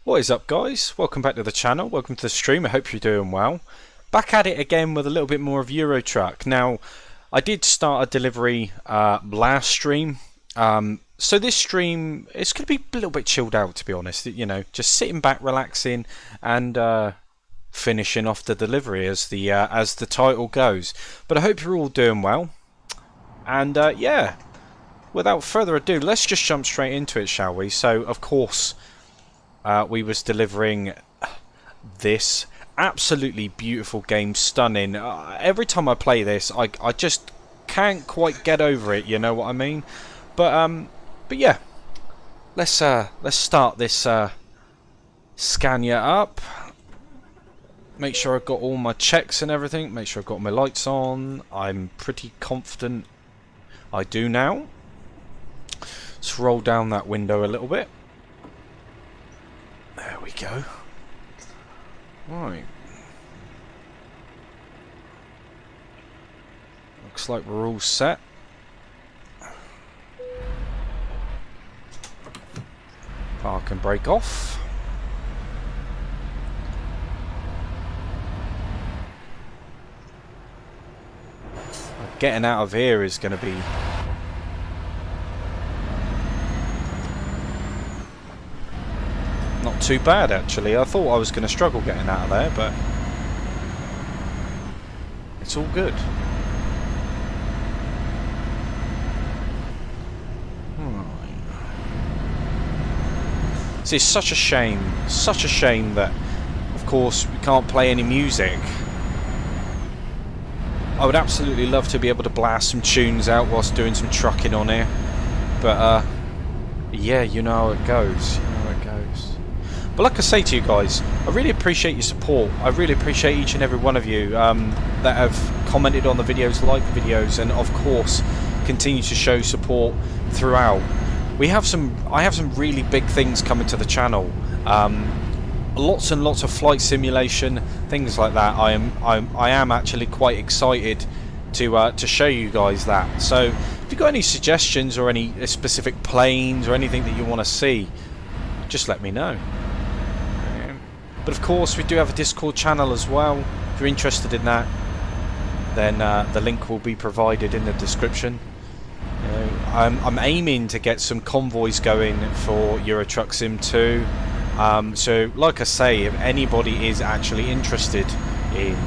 What is up, guys? Welcome back to the channel. Welcome to the stream. I hope you're doing well. Back at it again with a little bit more of Euro Truck. Now, I did start a delivery last stream. So this stream, it's going to be a little bit chilled out, to be honest. You know, just sitting back, relaxing, and finishing off the delivery as the title goes. But I hope you're all doing well. And yeah, without further ado, let's just jump straight into it, shall we? So, of course, we was delivering this absolutely beautiful game, stunning. Every time I play this, I just can't quite get over it. You know what I mean? But yeah, let's start this Scania up. Make sure I've got all my checks and everything. Make sure I've got my lights on. I'm pretty confident I do now. Let's roll down that window a little bit. There we go. Right. Looks like we're all set. Park and brake off. Getting out of here is going to be not too bad, actually. I thought I was going to struggle getting out of there, but it's all good. See, it's such a shame that, of course, we can't play any music. I would absolutely love to be able to blast some tunes out whilst doing some trucking on here, but yeah, you know how it goes. But like I say to you guys, I really appreciate your support. I really appreciate each and every one of you that have commented on the videos, liked the videos, and of course continue to show support throughout. I have some really big things coming to the channel. Lots and lots of flight simulation, things like that. I am actually quite excited to show you guys that. So if you've got any suggestions or any specific planes or anything that you want to see, just let me know. But of course, we do have a Discord channel as well. If you're interested in that, then the link will be provided in the description. You know, I'm aiming to get some convoys going for Euro Truck Sim 2. So, like I say, if anybody is actually interested in,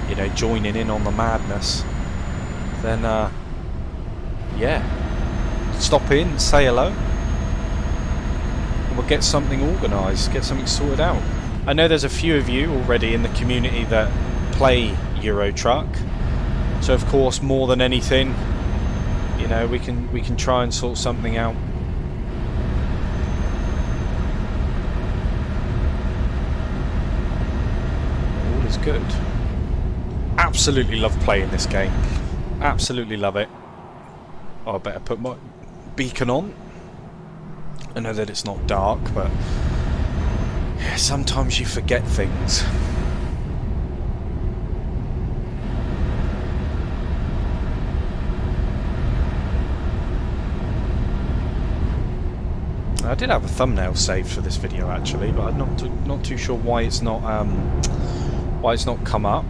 you know, joining in on the madness, then yeah, stop in, say hello, and we'll get something organised, get something sorted out. I know there's a few of you already in the community that play Euro Truck, so of course, more than anything, you know, we can try and sort something out. All is good. Absolutely love playing this game. Absolutely love it. Oh, I better put my beacon on. I know that it's not dark, but sometimes you forget things. I did have a thumbnail saved for this video actually, but I'm not too sure why it's not come up.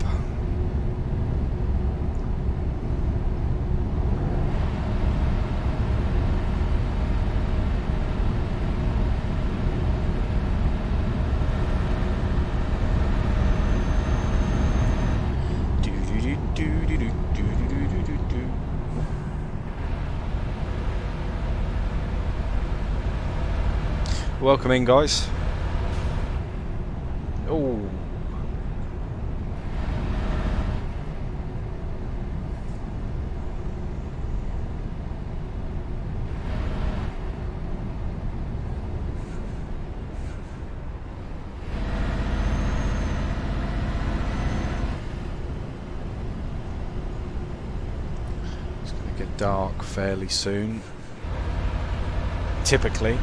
Welcome in, guys. Oh. It's going to get dark fairly soon. Typically.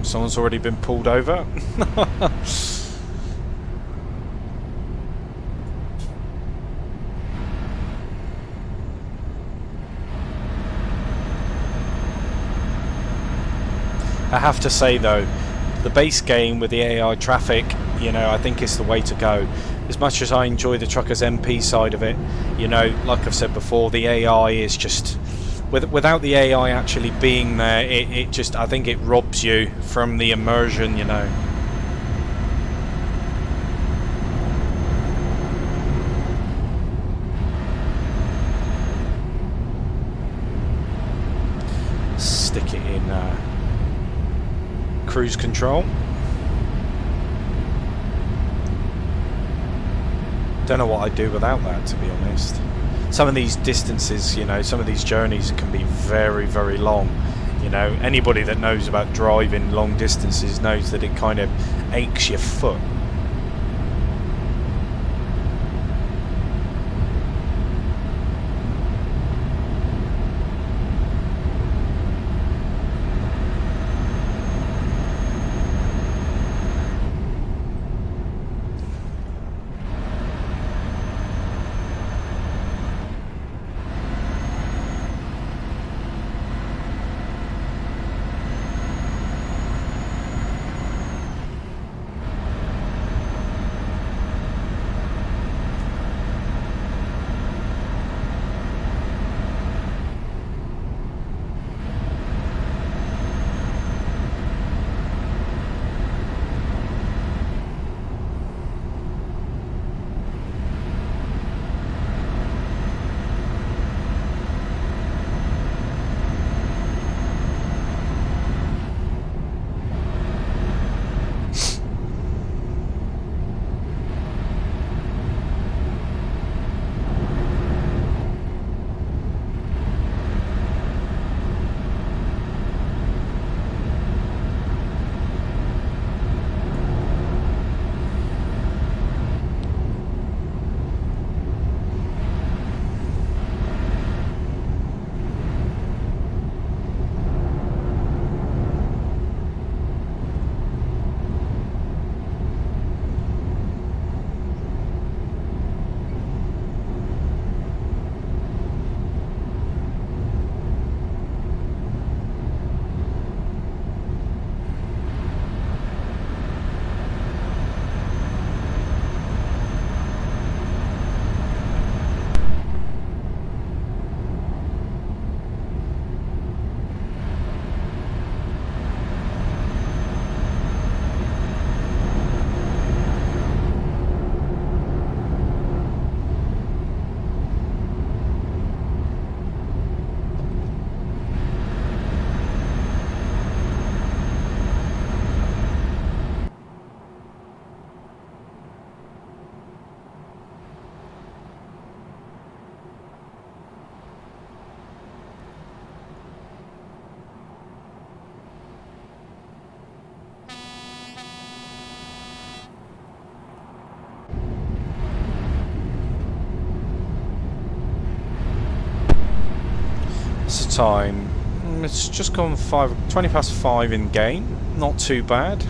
someone's already been pulled over. I have to say though, the base game with the AI traffic, you know, I think is the way to go. As much as I enjoy the Truckers MP side of it, you know, like I've said before, the AI is just, without the AI actually being there, it just, I think it robs you from the immersion, you know. Stick it in cruise control. Don't know what I'd do without that, to be honest. Some of these distances, you know, some of these journeys can be very, very long. You know, anybody that knows about driving long distances knows that it kind of aches your foot. What's the time? It's just gone 20 past 5 in game. Not too bad.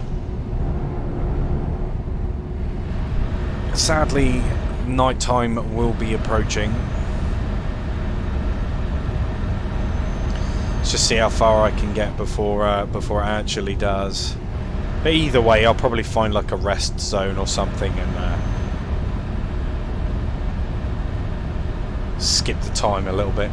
Sadly, night time will be approaching. Let's just see how far I can get before it actually does. But either way, I'll probably find like a rest zone or something and skip the time a little bit.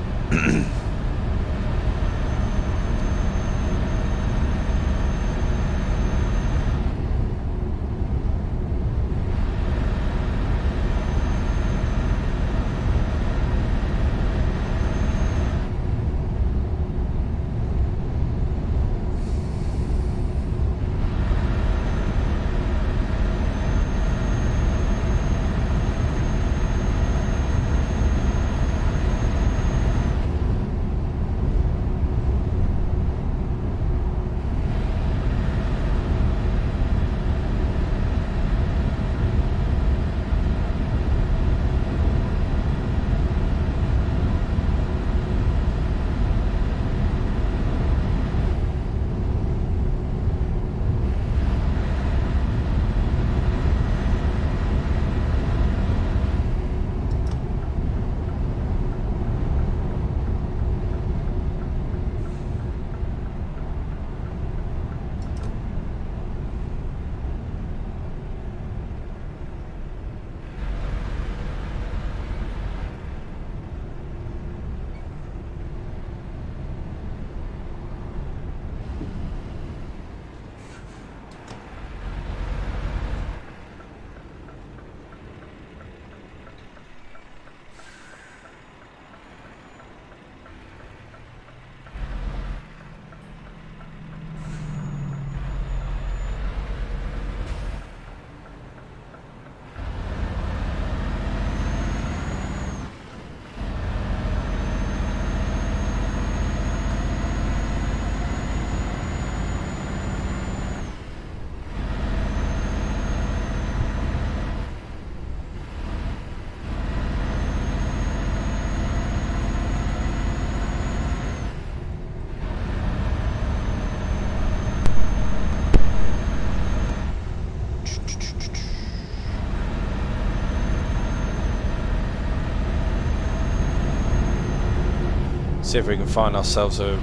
See if we can find ourselves a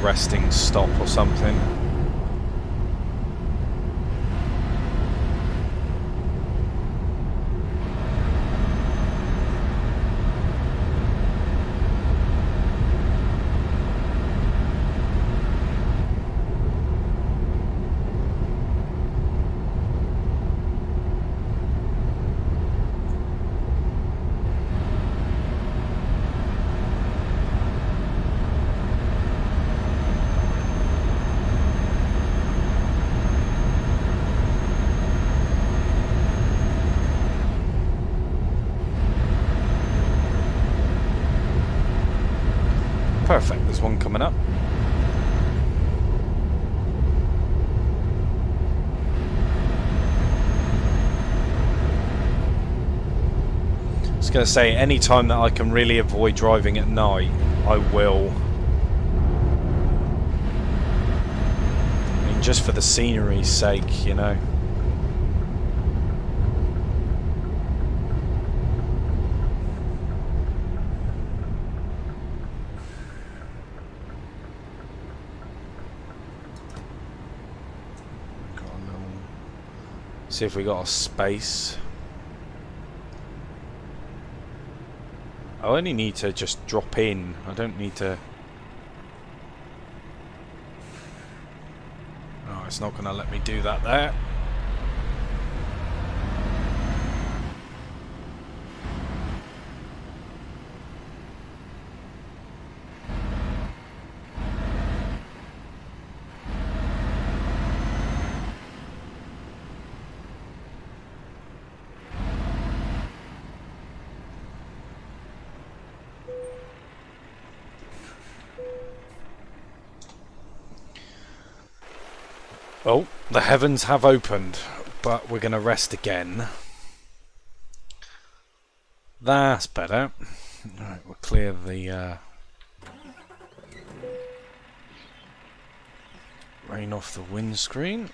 resting stop or something. Perfect, there's one coming up. I was going to say, any time that I can really avoid driving at night, I will. I mean, just for the scenery's sake, you know. See if we got a space. I only need to just drop in. I don't need to... Oh, it's not going to let me do that there. Oh, the heavens have opened, but we're going to rest again. That's better. Alright, we'll clear the rain off the windscreen.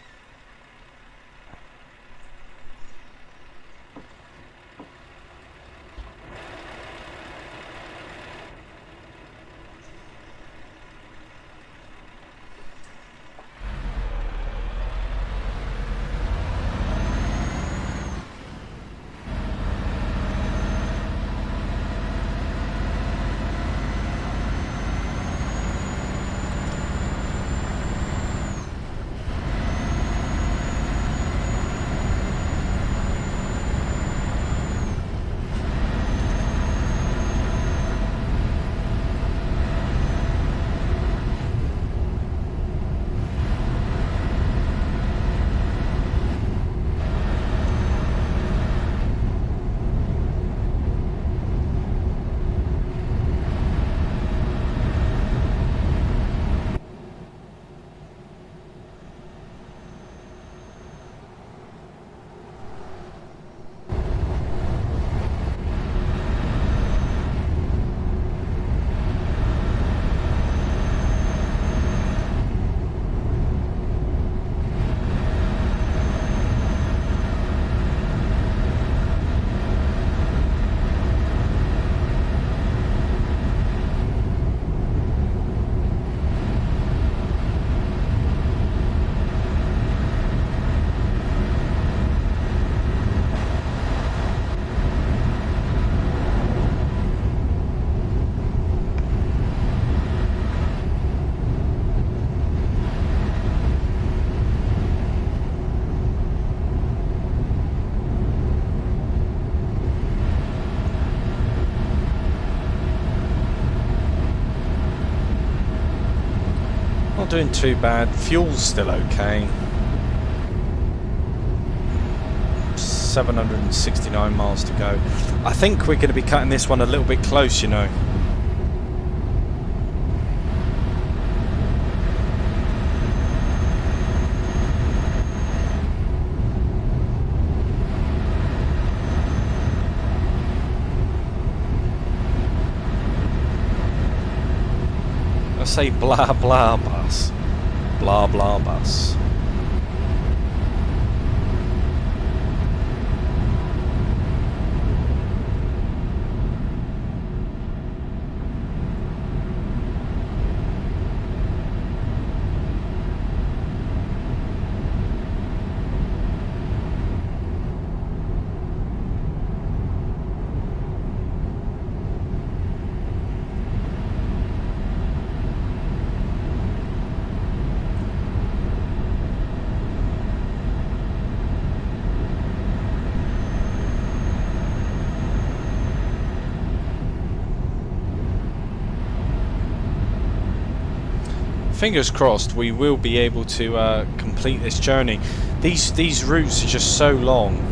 Not doing too bad. Fuel's still okay. 769 miles to go. I think we're going to be cutting this one a little bit close, you know. Let's say blah blah bus. Blah blah bus. fingers crossed we will be able to complete this journey. These routes are just so long.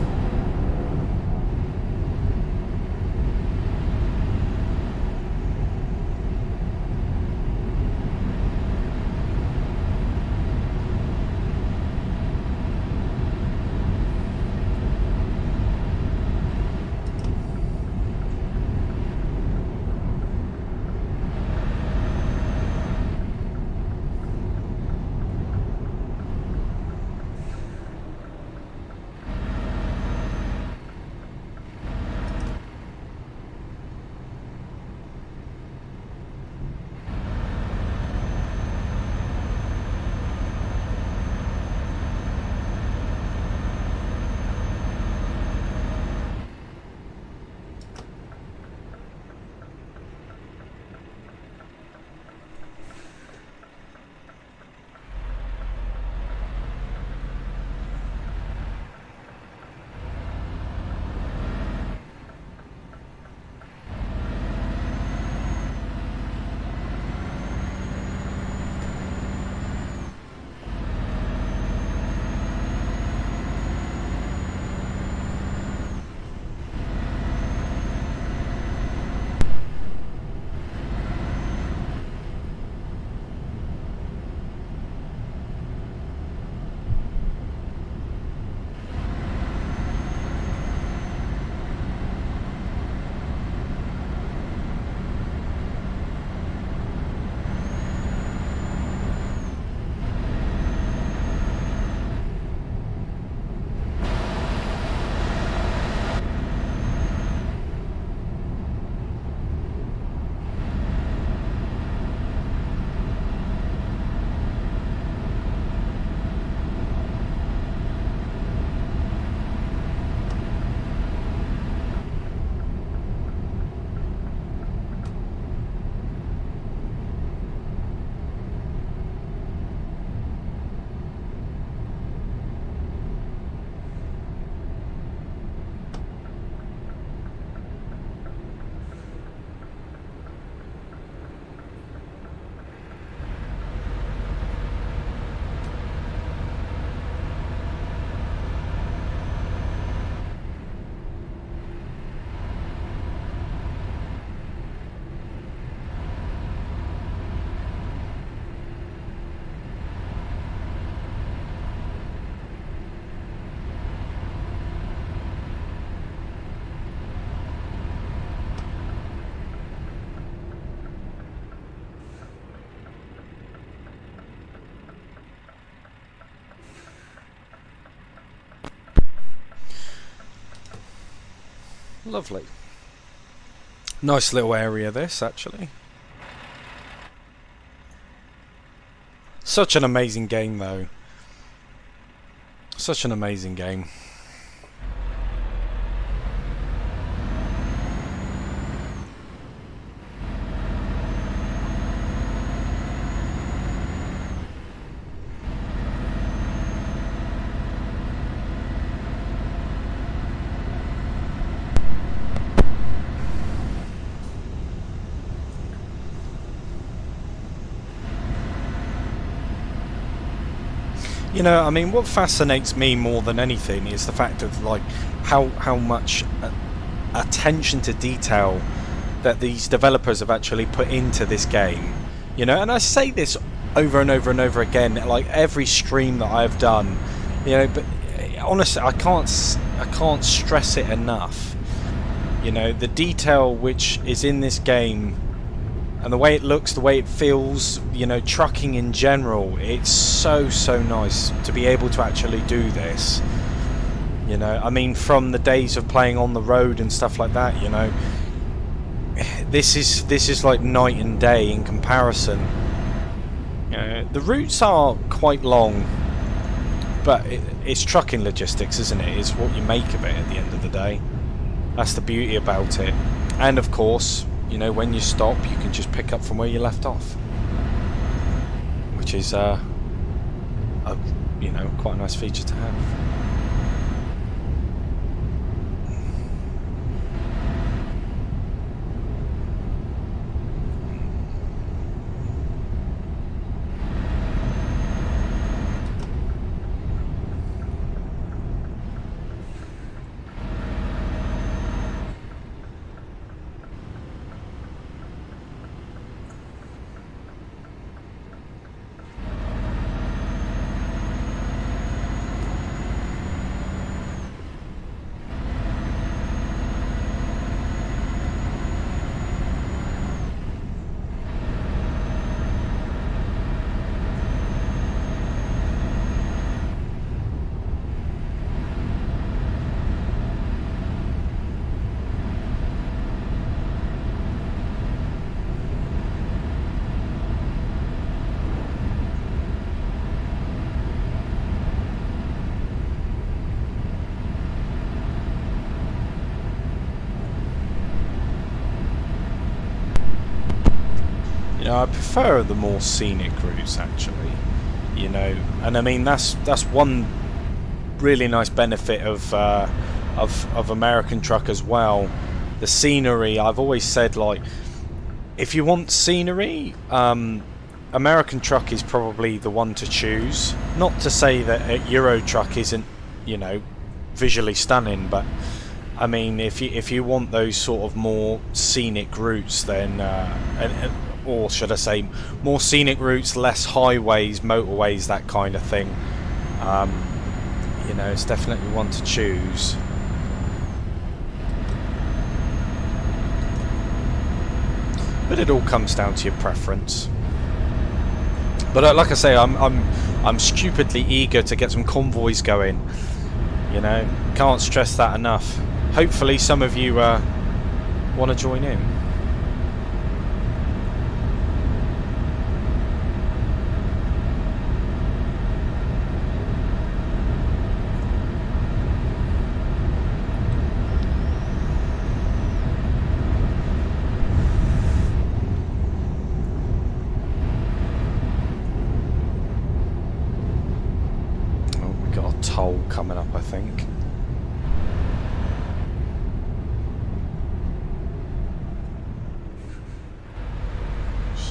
Lovely. Nice little area this, actually. Such an amazing game, though. Such an amazing game. You know, I mean, what fascinates me more than anything is the fact of like how much attention to detail that these developers have actually put into this game. You know, and I say this over and over and over again, like every stream that I've done. You know, but honestly, I can't stress it enough. You know, the detail which is in this game. And the way it looks, the way it feels, you know, trucking in general, it's so nice to be able to actually do this. You know, I mean, from the days of playing on the road and stuff like that, you know, this is like night and day in comparison. You know, the routes are quite long, but it's trucking logistics, isn't it? It's what you make of it at the end of the day. That's the beauty about it. And of course, you know, when you stop, you can just pick up from where you left off, which is, you know, quite a nice feature to have. know, I prefer the more scenic routes actually. You know, and I mean that's one really nice benefit of American truck as well. The scenery. I've always said, like, if you want scenery, American truck is probably the one to choose. Not to say that a Euro truck isn't, you know, visually stunning, but I mean, if you want those sort of more scenic routes, then or should I say more scenic routes, less highways, motorways, that kind of thing, you know, it's definitely one to choose. But it all comes down to your preference. But like I say, I'm stupidly eager to get some convoys going. You know, can't stress that enough. Hopefully some of you want to join in. Oh, we got a toll coming up, I think.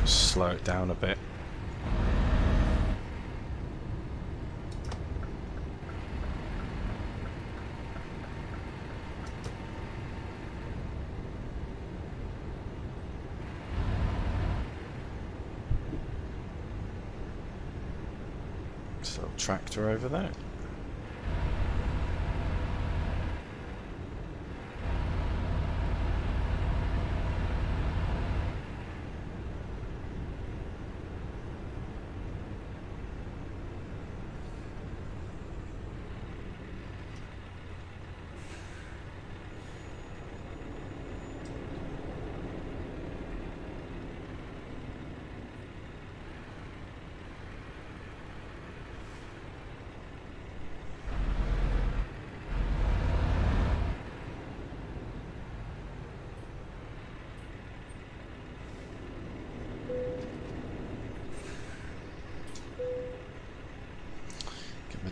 Slow it down a bit. So tractor over there.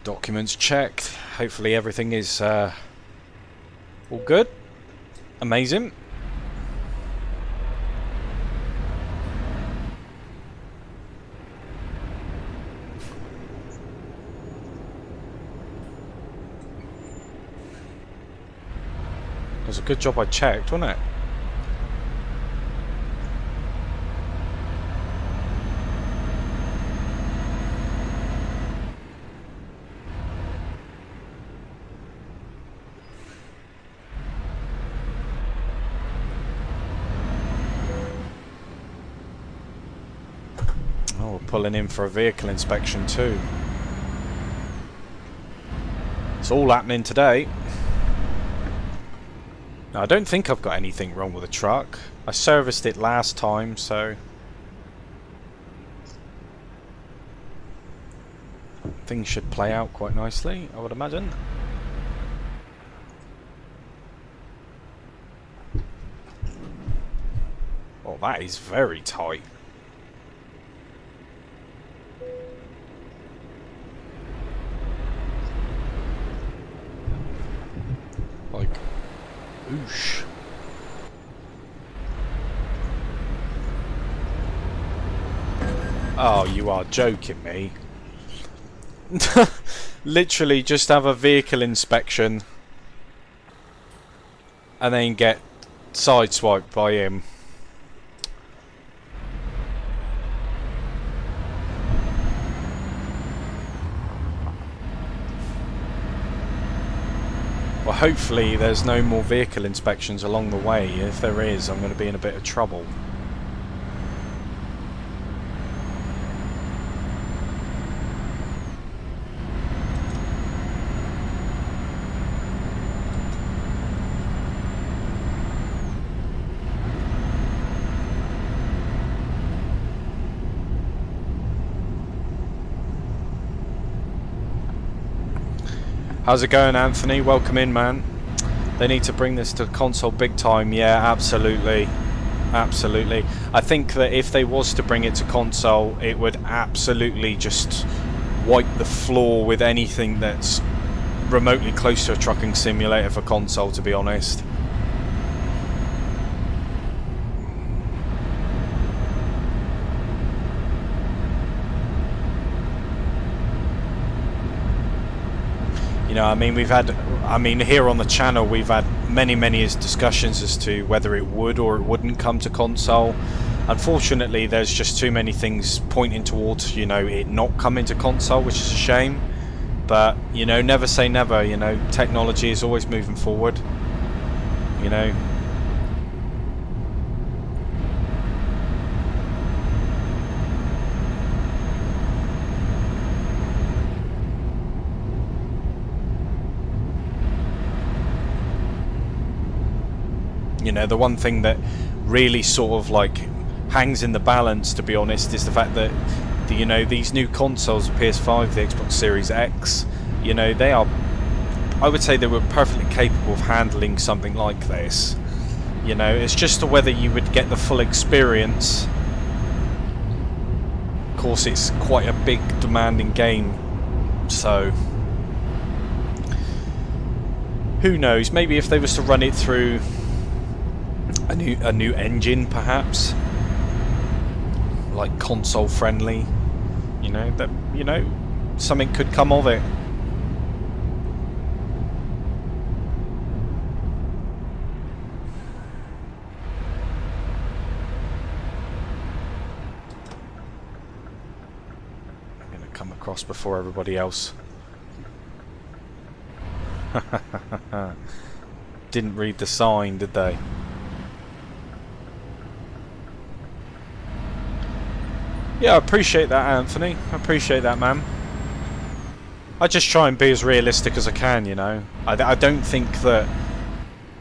Documents checked. Hopefully everything is all good. Amazing. It was a good job I checked, wasn't it? Oh, we're pulling in for a vehicle inspection too. It's all happening today. Now, I don't think I've got anything wrong with the truck. I serviced it last time, so things should play out quite nicely, I would imagine. Oh, that is very tight. Like, oosh. Oh, you are joking me. Literally just have a vehicle inspection and then get sideswiped by him. Well, hopefully there's no more vehicle inspections along the way. If there is, I'm going to be in a bit of trouble. How's it going, Anthony? Welcome in, man. They need to bring this to console big time. Yeah, absolutely. Absolutely. I think that if they was to bring it to console, it would absolutely just wipe the floor with anything that's remotely close to a trucking simulator for console, to be honest. You know, I mean, here on the channel we've had many discussions as to whether it would or it wouldn't come to console. Unfortunately, there's just too many things pointing towards, you know, it not coming to console, which is a shame. But, you know, never say never. You know, technology is always moving forward, you know. You know, the one thing that really sort of like hangs in the balance, to be honest, is the fact that you know, these new consoles, the PS5, the Xbox Series X, you know, they are, I would say they were perfectly capable of handling something like this. You know, it's just whether you would get the full experience. Of course, it's quite a big, demanding game, so who knows? Maybe if they was to run it through a new engine, perhaps, like console friendly, you know, that, you know, something could come of it. I'm gonna come across before everybody else. Didn't read the sign, did they? Yeah, I appreciate that, Anthony. I appreciate that, man. I just try and be as realistic as I can, you know. I don't think that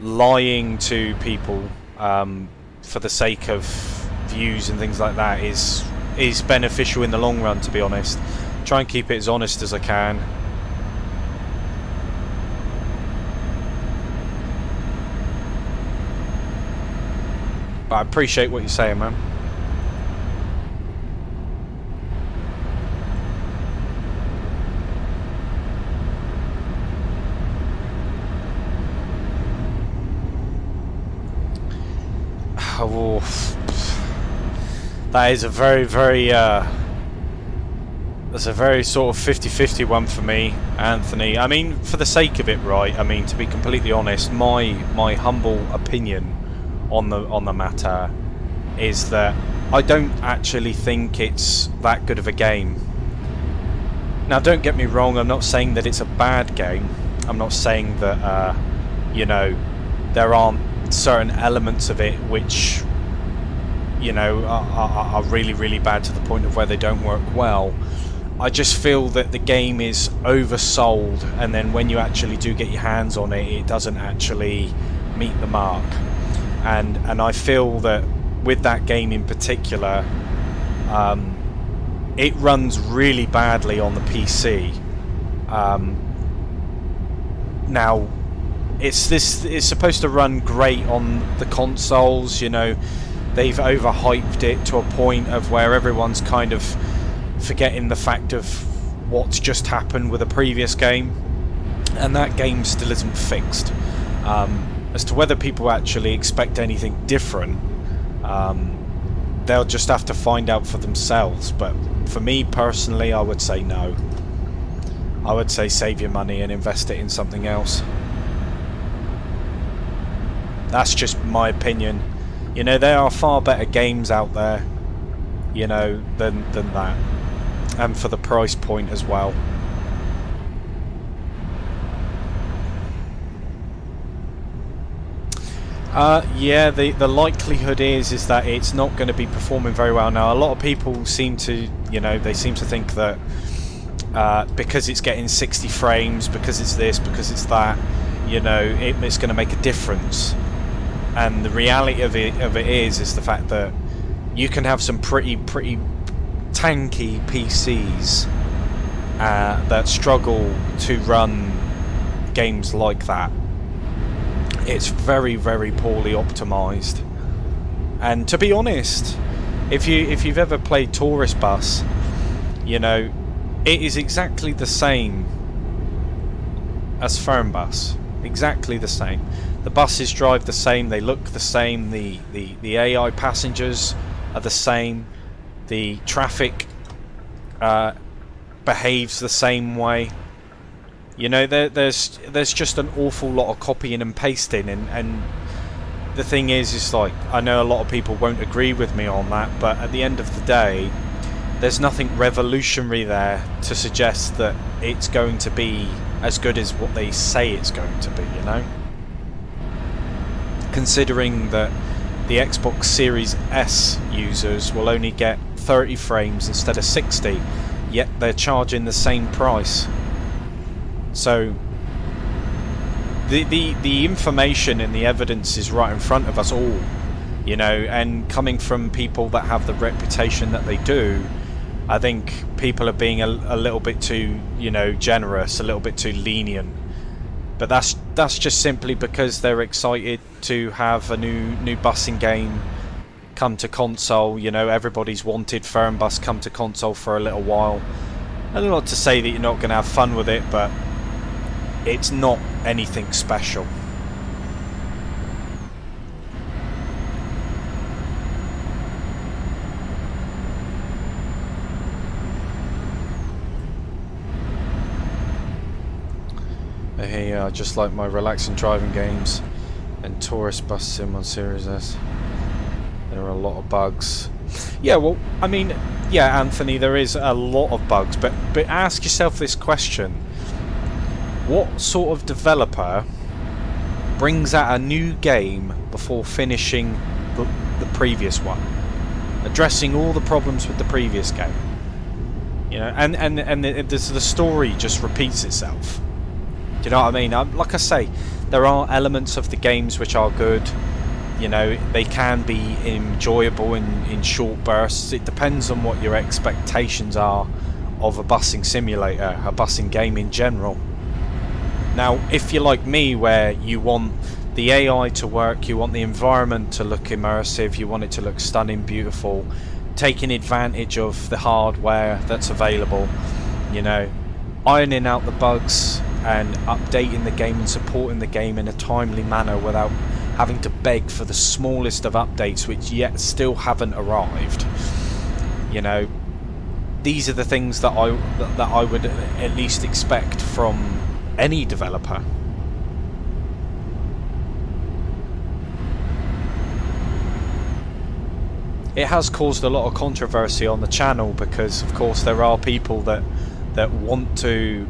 lying to people for the sake of views and things like that is beneficial in the long run, to be honest. Try and keep it as honest as I can. But I appreciate what you're saying, man. Oh, that is a very that's a very sort of 50-50 one for me, Anthony. I mean, for the sake of it, right? I mean, to be completely honest, my humble opinion on the matter is that I don't actually think it's that good of a game. Now, don't get me wrong. I'm not saying that it's a bad game. I'm not saying that you know, there aren't certain elements of it which, you know, are really bad to the point of where they don't work well. I just feel that the game is oversold, and then when you actually do get your hands on it, it doesn't actually meet the mark. And I feel that with that game in particular, it runs really badly on the PC. Now, it's supposed to run great on the consoles, you know. They've overhyped it to a point of where everyone's kind of forgetting the fact of what's just happened with a previous game, and that game still isn't fixed. As to whether people actually expect anything different, they'll just have to find out for themselves. But for me personally, I would say no. I would say save your money and invest it in something else. That's just my opinion. You know, there are far better games out there, you know, than that, and for the price point as well. Yeah, the likelihood is that it's not going to be performing very well. Now, a lot of people seem to, you know, they seem to think that because it's getting 60 frames, because it's this, because it's that, you know, it's going to make a difference. And the reality of it is the fact that you can have some pretty tanky PCs that struggle to run games like that. It's very poorly optimized, And to be honest, if you've ever played Tourist Bus, you know, it is exactly the same as Fernbus. Exactly the same. The buses drive the same, they look the same, the AI passengers are the same, the traffic behaves the same way. You know, there's just an awful lot of copying and pasting, and the thing is like, I know a lot of people won't agree with me on that, but at the end of the day, there's nothing revolutionary there to suggest that it's going to be as good as what they say it's going to be, you know? Considering that the Xbox Series S users will only get 30 frames instead of 60, yet they're charging the same price. So the information and the evidence is right in front of us all, you know, and coming from people that have the reputation that they do, I think people are being a little bit too, you know, generous, a little bit too lenient. But that's just simply because they're excited to have a new busing game come to console. You know, everybody's wanted Fernbus come to console for a little while. And not to say that you're not going to have fun with it, but it's not anything special. Hey, I just like my relaxing driving games and Tourist Bus Sim on Series S. There are a lot of bugs. Yeah, well, I mean, yeah, Anthony, there is a lot of bugs, but ask yourself this question. What sort of developer brings out a new game before finishing the previous one, addressing all the problems with the previous game? You know, and the story just repeats itself. Do you know what I mean? Like I say, there are elements of the games which are good. You know, they can be enjoyable in short bursts. It depends on what your expectations are of a busing simulator, a busing game in general. Now, if you're like me, where you want the AI to work, you want the environment to look immersive, you want it to look stunning, beautiful, taking advantage of the hardware that's available, you know, ironing out the bugs and updating the game and supporting the game in a timely manner without having to beg for the smallest of updates which yet still haven't arrived. You know, these are the things that I would at least expect from any developer. It has caused a lot of controversy on the channel because of course there are people that want to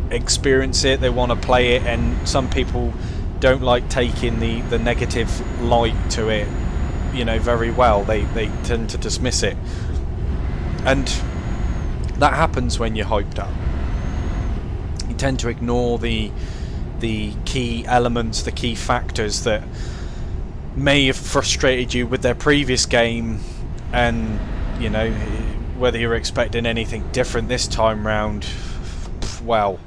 experience it, they want to play it, and some people don't like taking the negative light to it, you know, very well. They tend to dismiss it, and that happens when you're hyped up. You tend to ignore the key elements, the key factors that may have frustrated you with their previous game, and you know, whether you're expecting anything different this time round, well,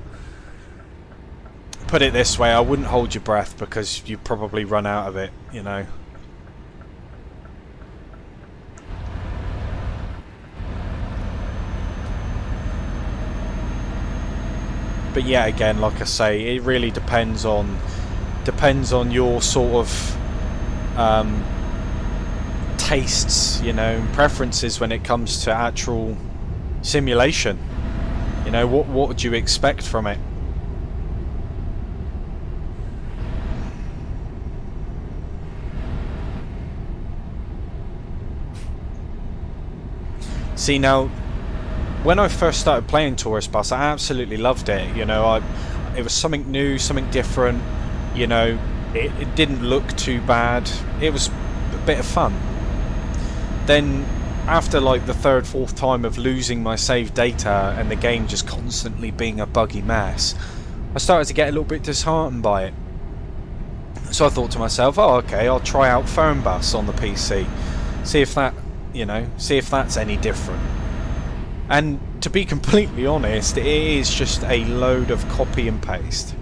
put it this way, I wouldn't hold your breath because you probably run out of it, you know. But yeah, again, like I say, it really depends on your sort of tastes, you know, preferences when it comes to actual simulation. You know, what would you expect from it? See, now, when I first started playing Tourist Bus, I absolutely loved it. You know, it was something new, something different. You know, it didn't look too bad. It was a bit of fun. Then, after like the third, fourth time of losing my saved data and the game just constantly being a buggy mess, I started to get a little bit disheartened by it. So I thought to myself, oh, okay, I'll try out Fernbus on the PC, see if that, you know, see if that's any different. And to be completely honest, it is just a load of copy and paste.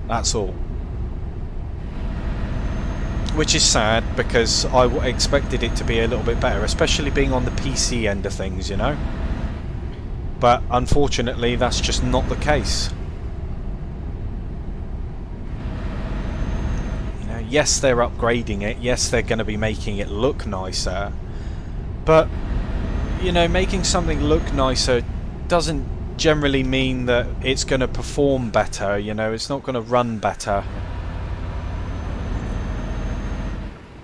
That's all. which is sad because I expected it to be a little bit better, especially being on the PC end of things, you know. But unfortunately, that's just not the case. You know, yes, they're upgrading it. Yes, they're going to be making it look nicer. But, you know, making something look nicer doesn't generally mean that it's going to perform better. You know, it's not going to run better.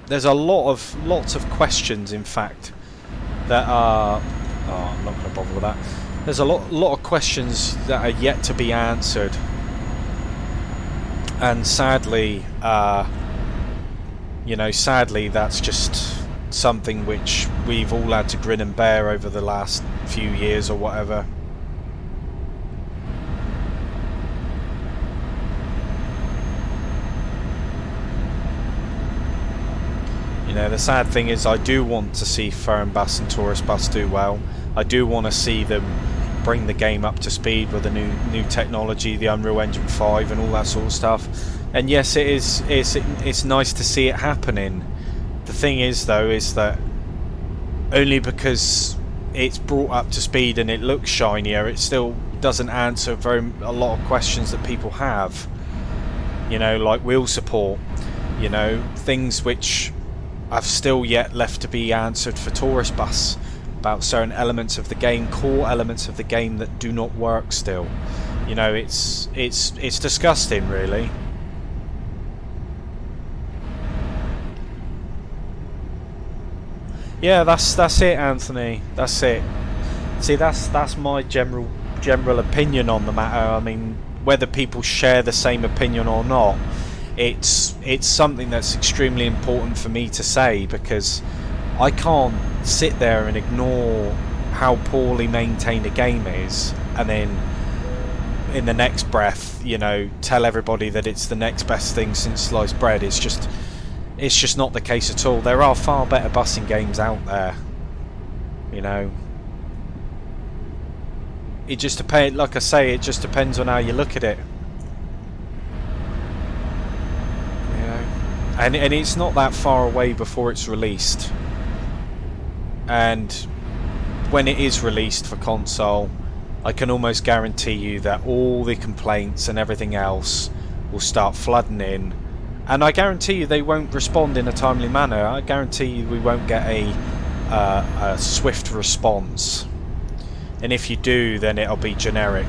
There's lots of questions, in fact, that are... Oh, I'm not going to bother with that. There's a lot of questions that are yet to be answered, and sadly, you know, sadly, that's just something which we've all had to grin and bear over the last few years or whatever. You know, the sad thing is I do want to see Fernbus and Tourist Bus do well. I do want to see them bring the game up to speed with the new technology, the Unreal Engine 5 and all that sort of stuff. And yes, it's nice to see it happening. The thing is, though, is that only because it's brought up to speed and it looks shinier, it still doesn't answer a lot of questions that people have. You know, like wheel support. You know, things which I've still yet left to be answered for Tourist Bus, about certain elements of the game, core elements of the game that do not work still. You know, it's disgusting, really. Yeah, that's it, Anthony. That's it. See, that's my general opinion on the matter. I mean, whether people share the same opinion or not, it's something that's extremely important for me to say, because I can't sit there and ignore how poorly maintained a game is and then in the next breath, you know, tell everybody that it's the next best thing since sliced bread. It's just not the case at all. There are far better busing games out there, you know. It just depends, like I say, it just depends on how you look at it. And it's not that far away before it's released. And when it is released for console, I can almost guarantee you that all the complaints and everything else will start flooding in. And I guarantee you they won't respond in a timely manner. I guarantee you we won't get a swift response. And if you do, then it'll be generic.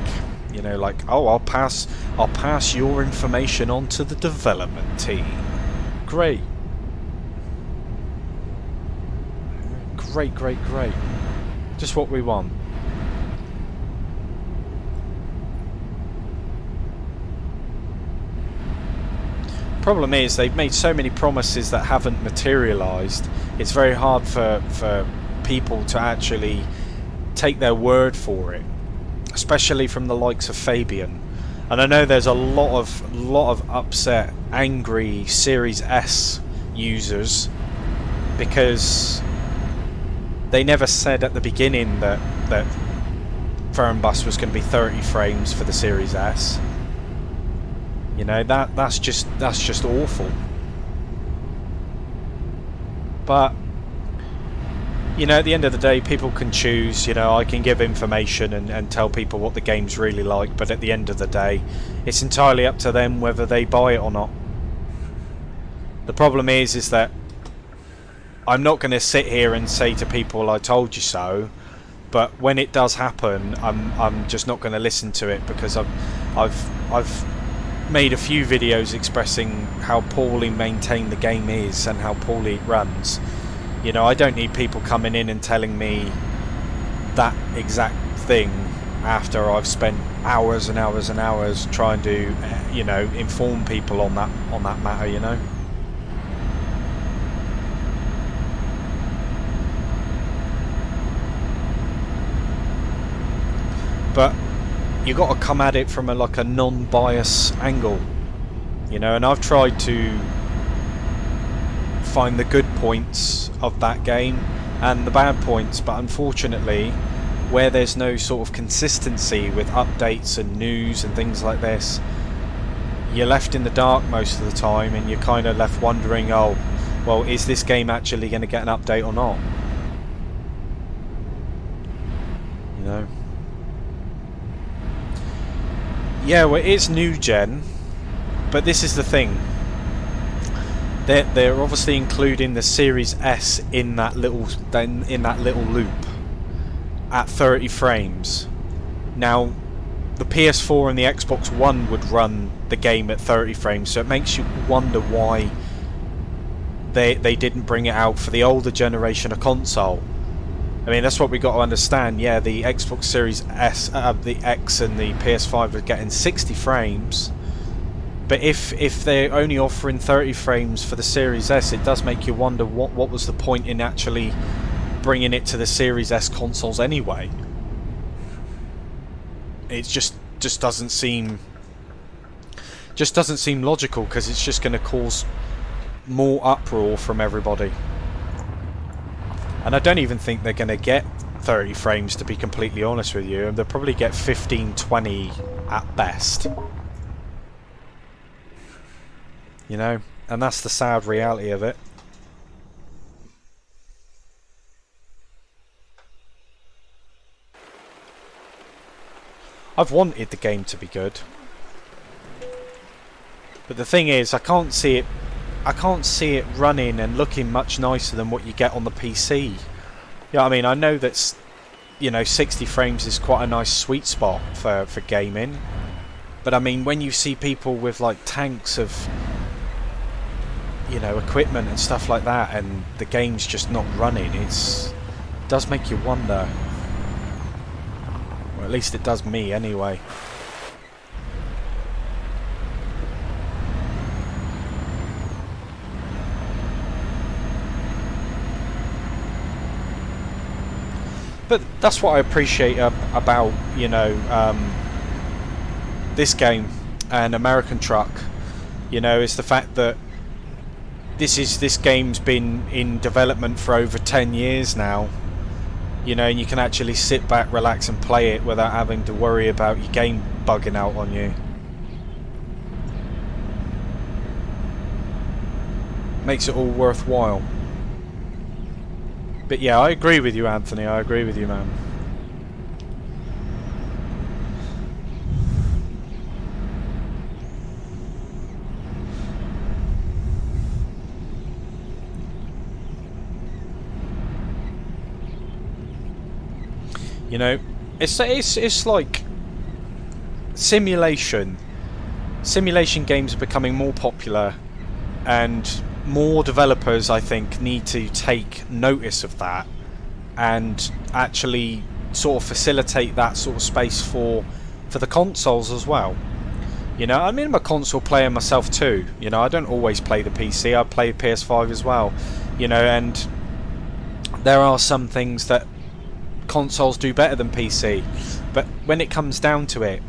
You know, like, oh, I'll pass your information on to the development team. Great. Great. Just what we want. Problem is, they've made so many promises that haven't materialised. It's very hard for people to actually take their word for it, especially from the likes of Fabian. And I know there's a lot of upset, angry Series S users because they never said at the beginning that Fernbus was going to be 30 frames for the Series S. You know, that's just awful. But you know, at the end of the day, people can choose. You know, I can give information and tell people what the game's really like, but at the end of the day, it's entirely up to them whether they buy it or not. The problem is that I'm not going to sit here and say to people, I told you so, but when it does happen, I'm just not going to listen to it, because I've made a few videos expressing how poorly maintained the game is and how poorly it runs. You know, I don't need people coming in and telling me that exact thing after I've spent hours and hours and hours trying to, you know, inform people on that matter, you know. But you got to come at it from like a non-bias angle, you know. And I've tried to find the good points of that game and the bad points, but unfortunately, where there's no sort of consistency with updates and news and things like this, you're left in the dark most of the time, and you're kind of left wondering, oh, well, is this game actually going to get an update or not? You know? Yeah, well, it's new gen, but this is the thing. They're obviously including the Series S in that little loop at 30 frames. Now, the PS4 and the Xbox One would run the game at 30 frames, so it makes you wonder why they didn't bring it out for the older generation of console. I mean, that's what we got to understand. Yeah, the Xbox Series S, the X and the PS5 are getting 60 frames. But if they're only offering 30 frames for the Series S, it does make you wonder what was the point in actually bringing it to the Series S consoles anyway. It just doesn't seem logical, because it's just going to cause more uproar from everybody. And I don't even think they're going to get 30 frames, to be completely honest with you. They'll probably get 15, 20 at best. You know, and that's the sad reality of it. I've wanted the game to be good, but the thing is, I can't see it running and looking much nicer than what you get on the PC. Yeah, I mean, I know that's, you know, 60 frames is quite a nice sweet spot for gaming, but I mean, when you see people with like tanks of, you know, equipment and stuff like that, and the game's just not running, it does make you wonder. Or at least it does me anyway. But that's what I appreciate about, you know, this game and American Truck. You know, is the fact that this game's been in development for over 10 years now. You know, and you can actually sit back, relax and play it without having to worry about your game bugging out on you. Makes it all worthwhile. But yeah, I agree with you, Anthony. I agree with you, man. You know, it's like simulation games are becoming more popular, and more developers, I think, need to take notice of that and actually sort of facilitate that sort of space for the consoles as well. You know, I mean, I'm a console player myself too. You know, I don't always play the PC. I play PS5 as well. You know, and there are some things that consoles do better than PC, but when it comes down to it,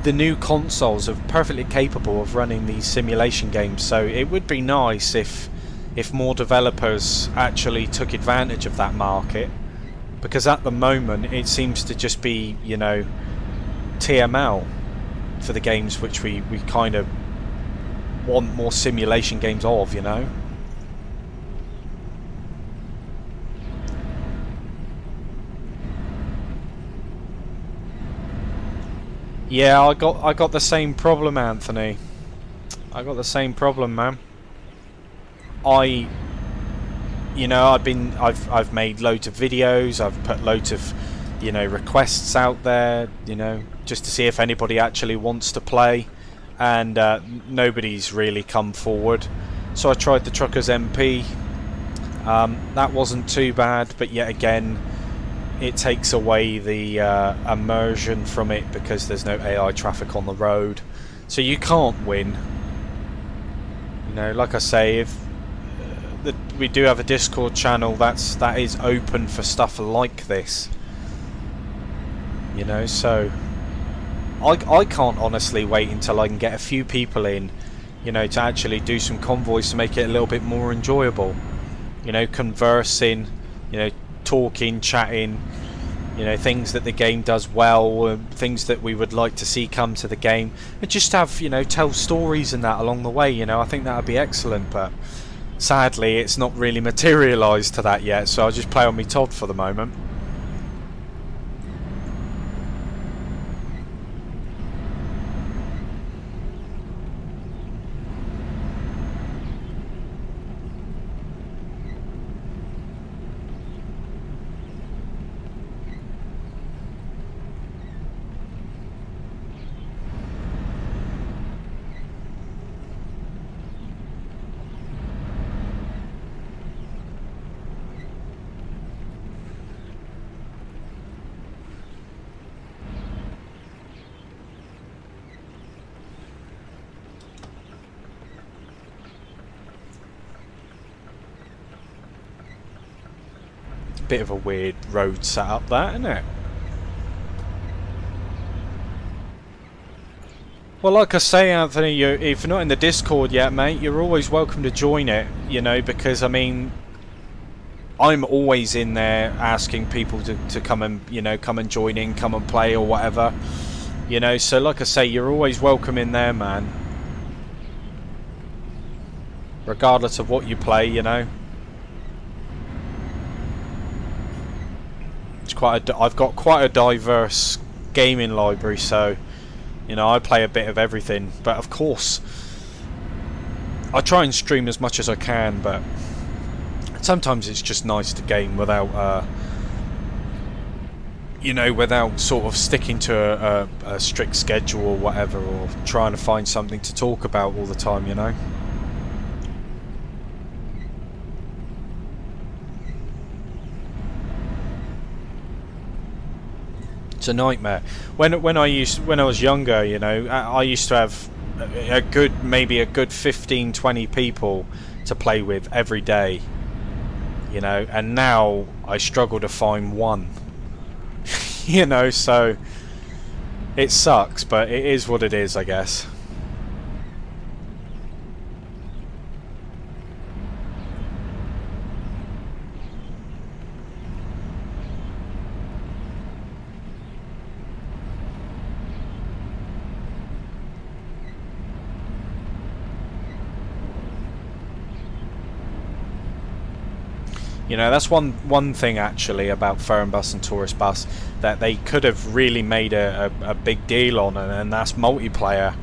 the new consoles are perfectly capable of running these simulation games. So it would be nice if more developers actually took advantage of that market, because at the moment it seems to just be, you know, TML for the games which we kind of want more simulation games of, you know. Yeah, I got the same problem, Anthony. I got the same problem, man. You know, I've made loads of videos. I've put loads of, you know, requests out there, you know, just to see if anybody actually wants to play, and nobody's really come forward. So I tried the Truckers MP. That wasn't too bad, but yet again, it takes away the immersion from it because there's no AI traffic on the road, so you can't win. You know, like I say, if we do have a Discord channel that is open for stuff like this. You know, so I can't honestly wait until I can get a few people in, you know, to actually do some convoys to make it a little bit more enjoyable. You know, conversing, you know, talking, chatting, you know, things that the game does well, things that we would like to see come to the game, and just have, you know, tell stories and that along the way. You know, I think that would be excellent. But sadly it's not really materialised to that yet, so I'll just play on me Todd for the moment. Bit of a weird road setup, that, isn't it? Well, like I say, Anthony, if you're not in the Discord yet, mate, you're always welcome to join it, you know, because, I mean, I'm always in there asking people to come and, you know, come and join in, come and play or whatever, you know, so like I say, you're always welcome in there, man. Regardless of what you play, you know. I've got quite a diverse gaming library, so you know I play a bit of everything. But of course, I try and stream as much as I can. But sometimes it's just nice to game without, you know, without sort of sticking to a strict schedule or whatever, or trying to find something to talk about all the time. You know. It's a nightmare. When I was younger, you know, I used to have maybe a good 15-20 people to play with every day, you know, and now I struggle to find one. You know, so it sucks, but it is what it is, I guess. You know, that's one thing actually about Fernbus and Tourist Bus that they could have really made a big deal on, and that's multiplayer.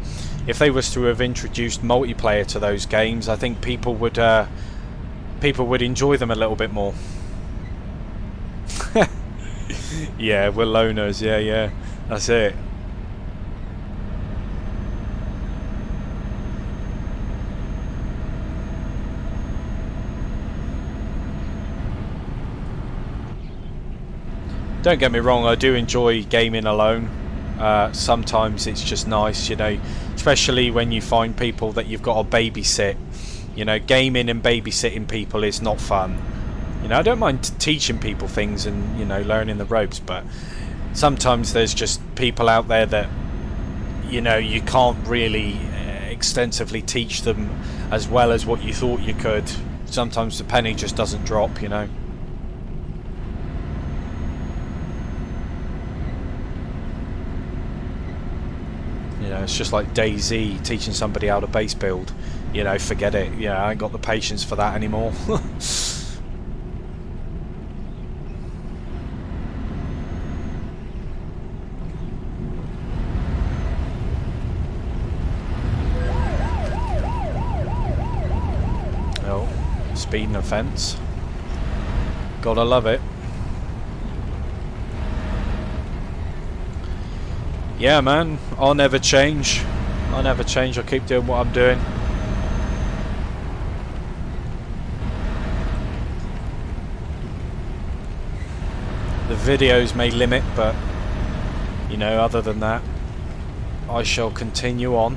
If they was to have introduced multiplayer to those games, I think people would enjoy them a little bit more. Yeah, we're loners. Yeah, that's it. Don't get me wrong, I do enjoy gaming alone. Sometimes it's just nice, you know, especially when you find people that you've got to babysit. You know, gaming and babysitting people is not fun. You know, I don't mind teaching people things and, you know, learning the ropes, but sometimes there's just people out there that, you know, you can't really extensively teach them as well as what you thought you could. Sometimes the penny just doesn't drop, you know. You know, it's just like DayZ teaching somebody how to base build. You know, forget it. Yeah, I ain't got the patience for that anymore. Oh, speeding offence. Gotta love it. Yeah, man, I'll never change. I'll never change. I'll keep doing what I'm doing. The videos may limit, but, you know, other than that, I shall continue on.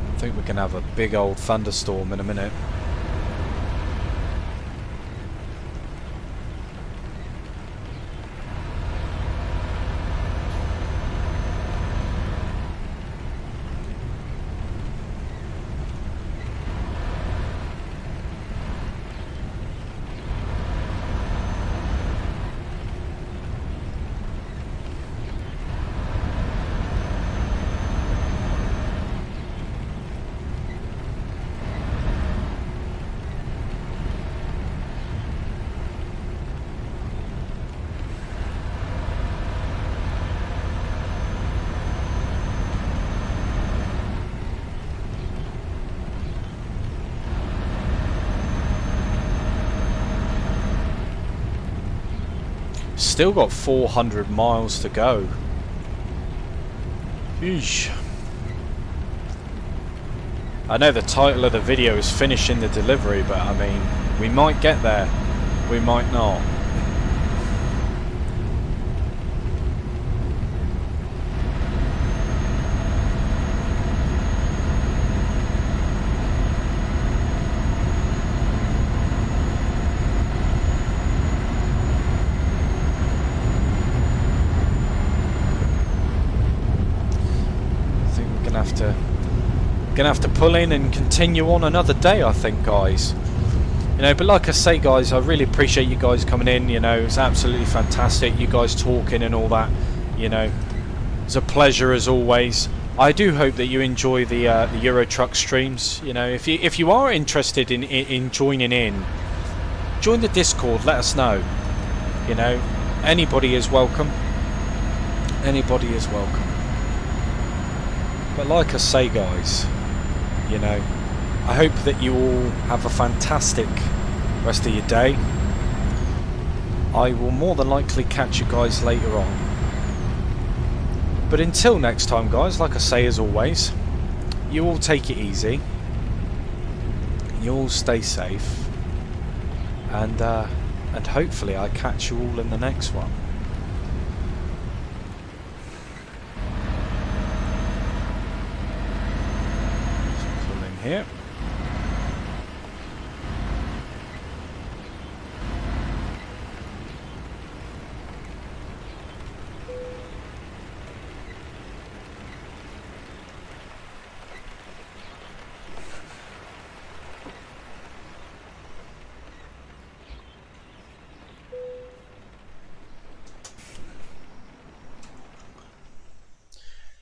I think we can have a big old thunderstorm in a minute. still got 400 miles to go. Eesh. I know the title of the video is finishing the delivery, but I mean, we might get there, we might not. Gonna have to pull in and continue on another day, I think, guys. You know, but like I say, guys, I really appreciate you guys coming in. You know, it's absolutely fantastic, you guys talking and all that. You know, it's a pleasure as always. I do hope that you enjoy the Euro Truck streams. You know, if you are interested in joining in, join the Discord. Let us know. You know, anybody is welcome. Anybody is welcome. But like I say, guys, you know, I hope that you all have a fantastic rest of your day. I will more than likely catch you guys later on. But until next time, guys, like I say as always, you all take it easy. You all stay safe. And hopefully I catch you all in the next one. Here.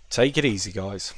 Take it easy, guys.